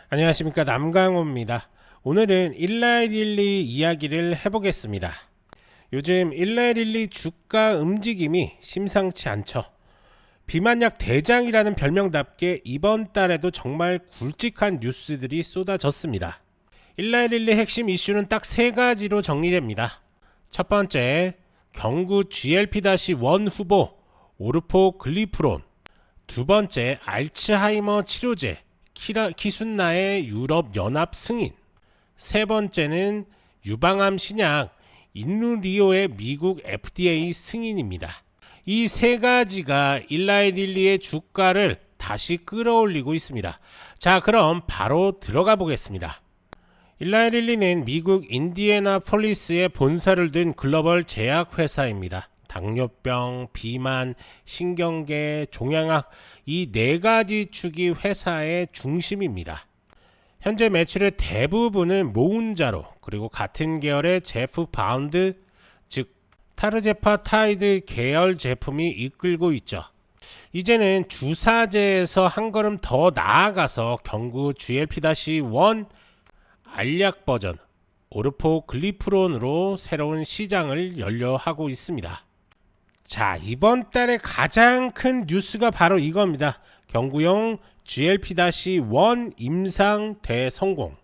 안녕하십니까, 남강호입니다. 오늘은 일라이릴리 이야기를 해보겠습니다. 요즘 일라이릴리 주가 움직임이 심상치 않죠. 비만약 대장이라는 별명답게 이번 달에도 정말 굵직한 뉴스들이 쏟아졌습니다. 일라이릴리 핵심 이슈는 딱 세 가지로 정리됩니다. 첫 번째, 경구 GLP-1 후보 오르포글리프론. 두 번째, 알츠하이머 치료제 키순나의 유럽 연합 승인. 세 번째는 유방암 신약 인루리오의 미국 FDA 승인입니다. 이 세 가지가 일라이릴리의 주가를 다시 끌어올리고 있습니다. 자, 그럼 바로 들어가 보겠습니다. 일라이릴리는 미국 인디애나폴리스에 본사를 둔 글로벌 제약회사입니다. 당뇨병, 비만, 신경계, 종양학 이 네 가지 축이 회사의 중심입니다. 현재 매출의 대부분은 모운자로 그리고 같은 계열의 제프 바운드 즉 타르제파타이드 계열 제품이 이끌고 있죠. 이제는 주사제에서 한 걸음 더 나아가서 경구 GLP-1 알약 버전 오르포글리프론으로 새로운 시장을 열려하고 있습니다. 자, 이번 달에 가장 큰 뉴스가 바로 이겁니다. 경구용 GLP-1 임상 대성공.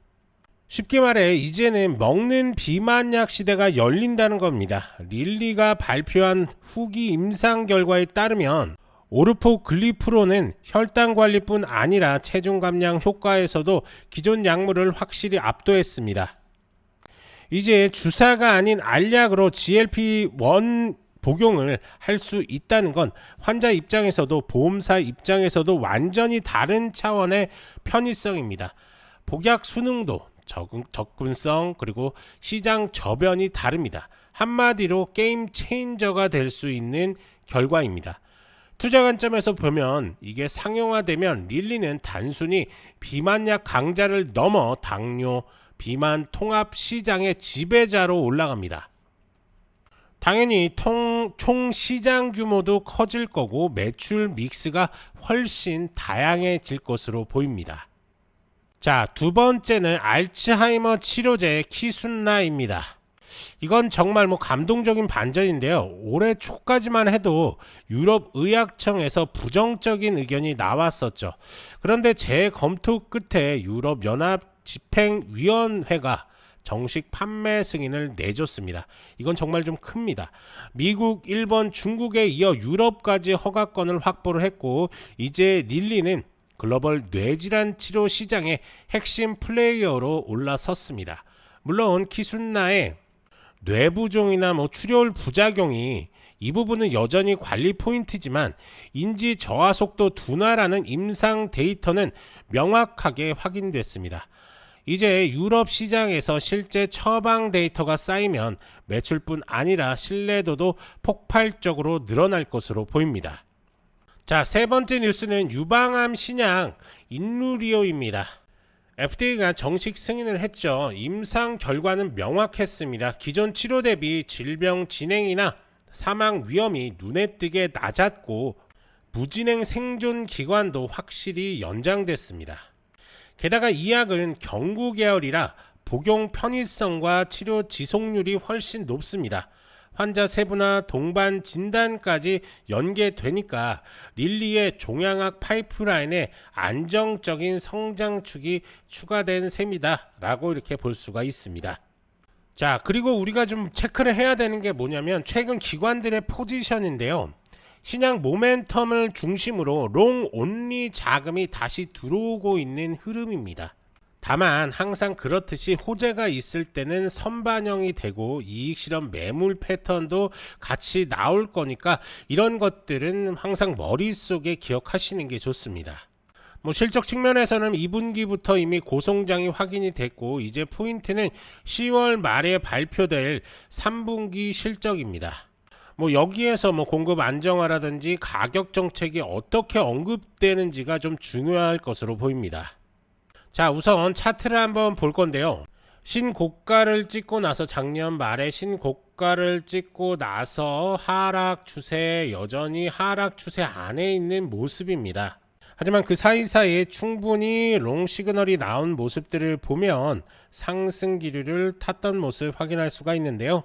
쉽게 말해 이제는 먹는 비만약 시대가 열린다는 겁니다. 릴리가 발표한 후기 임상 결과에 따르면 오르포글리프론은 혈당 관리뿐 아니라 체중 감량 효과에서도 기존 약물을 확실히 압도했습니다. 이제 주사가 아닌 알약으로 GLP-1 복용을 할 수 있다는 건 환자 입장에서도 보험사 입장에서도 완전히 다른 차원의 편의성입니다. 복약 수능도 접근성 그리고 시장 저변이 다릅니다. 한마디로 게임 체인저가 될 수 있는 결과입니다. 투자 관점에서 보면 이게 상용화되면 릴리는 단순히 비만약 강자를 넘어 당뇨, 비만 통합 시장의 지배자로 올라갑니다. 당연히 총 시장 규모도 커질 거고 매출 믹스가 훨씬 다양해질 것으로 보입니다. 자, 두 번째는 알츠하이머 치료제 키순나입니다. 이건 정말 감동적인 반전인데요. 올해 초까지만 해도 유럽 의약청에서 부정적인 의견이 나왔었죠. 그런데 재검토 끝에 유럽 연합 집행위원회가 정식 판매 승인을 내줬습니다. 이건 정말 좀 큽니다. 미국, 일본, 중국에 이어 유럽까지 허가권을 확보를 했고 이제 릴리는 글로벌 뇌질환 치료 시장의 핵심 플레이어로 올라섰습니다. 물론 키순나의 뇌부종이나 출혈 부작용이 이 부분은 여전히 관리 포인트지만 인지 저하 속도 둔화라는 임상 데이터는 명확하게 확인됐습니다. 이제 유럽 시장에서 실제 처방 데이터가 쌓이면 매출뿐 아니라 신뢰도도 폭발적으로 늘어날 것으로 보입니다. 자, 세 번째 뉴스는 유방암 신약 인루리오입니다. FDA가 정식 승인을 했죠. 임상 결과는 명확했습니다. 기존 치료 대비 질병 진행이나 사망 위험이 눈에 띄게 낮았고 무진행 생존 기간도 확실히 연장됐습니다. 게다가 이 약은 경구 계열이라 복용 편의성과 치료 지속률이 훨씬 높습니다. 환자 세부나 동반 진단까지 연계되니까 릴리의 종양학 파이프라인에 안정적인 성장축이 추가된 셈이다 라고 이렇게 볼 수가 있습니다. 자, 그리고 우리가 좀 체크를 해야 되는 게 뭐냐면 최근 기관들의 포지션인데요. 신약 모멘텀을 중심으로 롱 온리 자금이 다시 들어오고 있는 흐름입니다. 다만 항상 그렇듯이 호재가 있을 때는 선반영이 되고 이익 실험 매물 패턴도 같이 나올 거니까 이런 것들은 항상 머릿속에 기억하시는 게 좋습니다. 실적 측면에서는 2분기부터 이미 고성장이 확인이 됐고 이제 포인트는 10월 말에 발표될 3분기 실적입니다. 여기에서 공급 안정화라든지 가격 정책이 어떻게 언급되는지가 좀 중요할 것으로 보입니다. 자, 우선 차트를 한번 볼 건데요. 신고가를 찍고 나서 작년 말에 신고가를 찍고 나서 하락 추세, 여전히 하락 추세 안에 있는 모습입니다. 하지만 그 사이사이에 충분히 롱 시그널이 나온 모습들을 보면 상승 기류를 탔던 모습 확인할 수가 있는데요.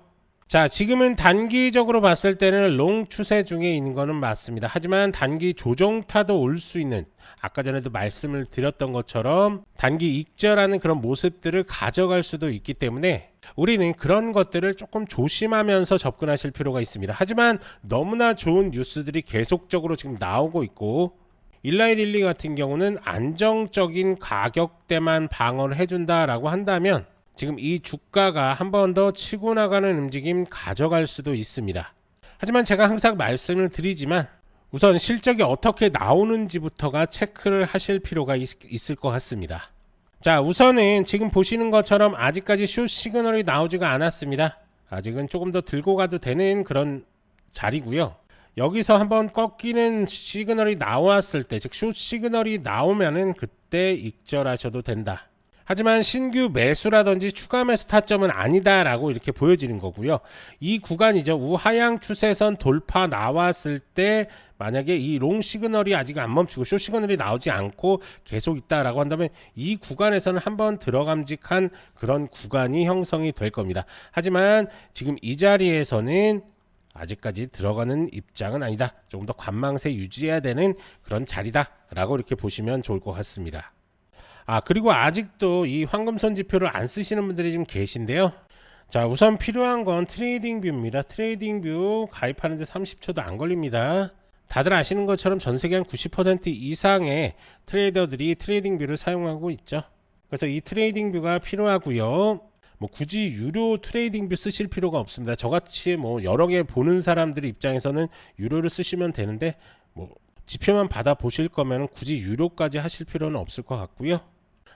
자, 지금은 단기적으로 봤을 때는 롱 추세 중에 있는 거는 맞습니다. 하지만 단기 조정타도 올 수 있는, 아까 전에도 말씀을 드렸던 것처럼 단기 익절하는 그런 모습들을 가져갈 수도 있기 때문에 우리는 그런 것들을 조금 조심하면서 접근하실 필요가 있습니다. 하지만 너무나 좋은 뉴스들이 계속적으로 지금 나오고 있고, 일라이릴리 같은 경우는 안정적인 가격대만 방어를 해준다라고 한다면 지금 이 주가가 한 번 더 치고 나가는 움직임 가져갈 수도 있습니다. 하지만 제가 항상 말씀을 드리지만 우선 실적이 어떻게 나오는지부터가 체크를 하실 필요가 있을 것 같습니다. 자, 우선은 지금 보시는 것처럼 아직까지 숏 시그널이 나오지가 않았습니다. 아직은 조금 더 들고 가도 되는 그런 자리고요. 여기서 한번 꺾이는 시그널이 나왔을 때, 즉 숏 시그널이 나오면은 그때 익절하셔도 된다. 하지만 신규 매수라든지 추가 매수 타점은 아니다라고 이렇게 보여지는 거고요. 이 구간이죠. 우하향 추세선 돌파 나왔을 때 만약에 이 롱 시그널이 아직 안 멈추고 숏 시그널이 나오지 않고 계속 있다라고 한다면 이 구간에서는 한번 들어감직한 그런 구간이 형성이 될 겁니다. 하지만 지금 이 자리에서는 아직까지 들어가는 입장은 아니다. 조금 더 관망세 유지해야 되는 그런 자리다라고 이렇게 보시면 좋을 것 같습니다. 그리고 아직도 이 황금선 지표를 안 쓰시는 분들이 좀 계신데요. 자, 우선 필요한 건 트레이딩 뷰입니다. 트레이딩 뷰 가입하는데 30초도 안 걸립니다. 다들 아시는 것처럼 전 세계 한 90% 이상의 트레이더들이 트레이딩 뷰를 사용하고 있죠. 그래서 이 트레이딩 뷰가 필요하고요. 뭐 굳이 유료 트레이딩 뷰 쓰실 필요가 없습니다. 저같이 뭐 여러 개 보는 사람들 입장에서는 유료를 쓰시면 되는데, 뭐 지표만 받아 보실 거면 굳이 유료까지 하실 필요는 없을 것 같고요.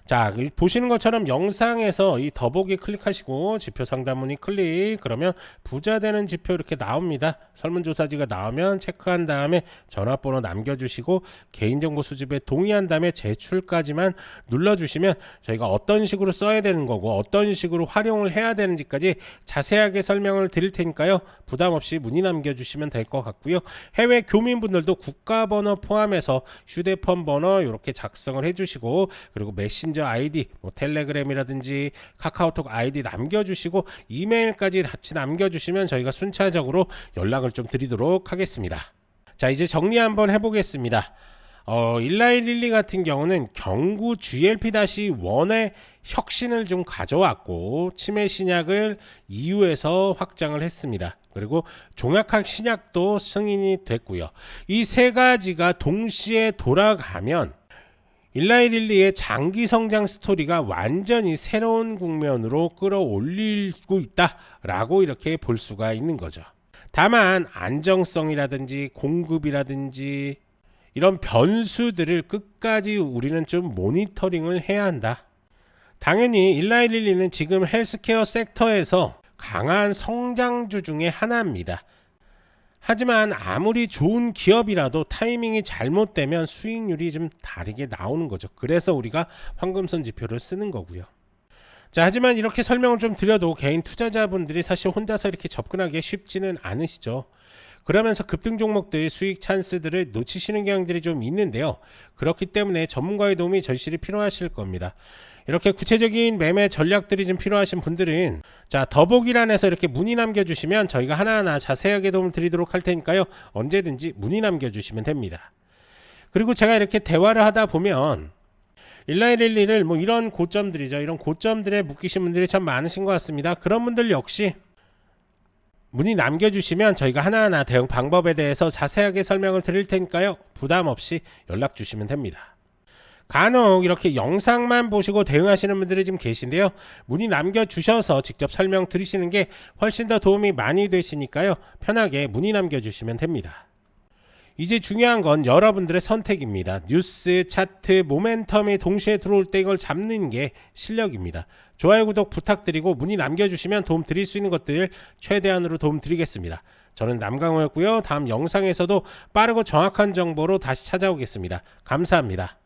자, 보시는 것처럼 영상에서 이 더보기 클릭하시고 지표 상단 문의 클릭, 그러면 부자 되는 지표 이렇게 나옵니다. 설문조사지가 나오면 체크한 다음에 전화번호 남겨주시고 개인정보 수집에 동의한 다음에 제출까지만 눌러주시면 저희가 어떤 식으로 써야 되는 거고 어떤 식으로 활용을 해야 되는지까지 자세하게 설명을 드릴 테니까요. 부담 없이 문의 남겨주시면 될 것 같고요. 해외 교민분들도 국가번호 포함해서 휴대폰 번호 이렇게 작성을 해주시고, 그리고 메신저 아이디, 뭐 텔레그램이라든지 카카오톡 아이디 남겨주시고 이메일까지 같이 남겨주시면 저희가 순차적으로 연락을 좀 드리도록 하겠습니다. 자, 이제 정리 한번 해보겠습니다. 일라이릴리 같은 경우는 경구 GLP-1의 혁신을 좀 가져왔고 치매 신약을 EU에서 확장을 했습니다. 그리고 종약학 신약도 승인이 됐고요. 이 세 가지가 동시에 돌아가면 일라이릴리의 장기 성장 스토리가 완전히 새로운 국면으로 끌어올리고 있다라고 이렇게 볼 수가 있는 거죠. 다만 안정성이라든지 공급이라든지 이런 변수들을 끝까지 우리는 좀 모니터링을 해야 한다. 당연히 일라이릴리는 지금 헬스케어 섹터에서 강한 성장주 중에 하나입니다. 하지만 아무리 좋은 기업이라도 타이밍이 잘못되면 수익률이 좀 다르게 나오는 거죠. 그래서 우리가 황금선 지표를 쓰는 거고요. 자, 하지만 이렇게 설명을 좀 드려도 개인 투자자분들이 사실 혼자서 이렇게 접근하기 쉽지는 않으시죠. 그러면서 급등 종목들 수익 찬스들을 놓치시는 경향들이 좀 있는데요. 그렇기 때문에 전문가의 도움이 절실히 필요하실 겁니다. 이렇게 구체적인 매매 전략들이 좀 필요하신 분들은 자, 더보기란에서 이렇게 문의 남겨주시면 저희가 하나하나 자세하게 도움을 드리도록 할 테니까요. 언제든지 문의 남겨주시면 됩니다. 그리고 제가 이렇게 대화를 하다 보면 일라이릴리를 뭐 이런 고점들이죠. 이런 고점들에 묶이신 분들이 참 많으신 것 같습니다. 그런 분들 역시 문의 남겨주시면 저희가 하나하나 대응 방법에 대해서 자세하게 설명을 드릴 테니까요. 부담 없이 연락 주시면 됩니다. 간혹 이렇게 영상만 보시고 대응하시는 분들이 지금 계신데요. 문의 남겨주셔서 직접 설명 드리시는 게 훨씬 더 도움이 많이 되시니까요. 편하게 문의 남겨주시면 됩니다. 이제 중요한 건 여러분들의 선택입니다. 뉴스, 차트, 모멘텀이 동시에 들어올 때 이걸 잡는 게 실력입니다. 좋아요, 구독 부탁드리고 문의 남겨주시면 도움 드릴 수 있는 것들 최대한으로 도움 드리겠습니다. 저는 남강호였고요. 다음 영상에서도 빠르고 정확한 정보로 다시 찾아오겠습니다. 감사합니다.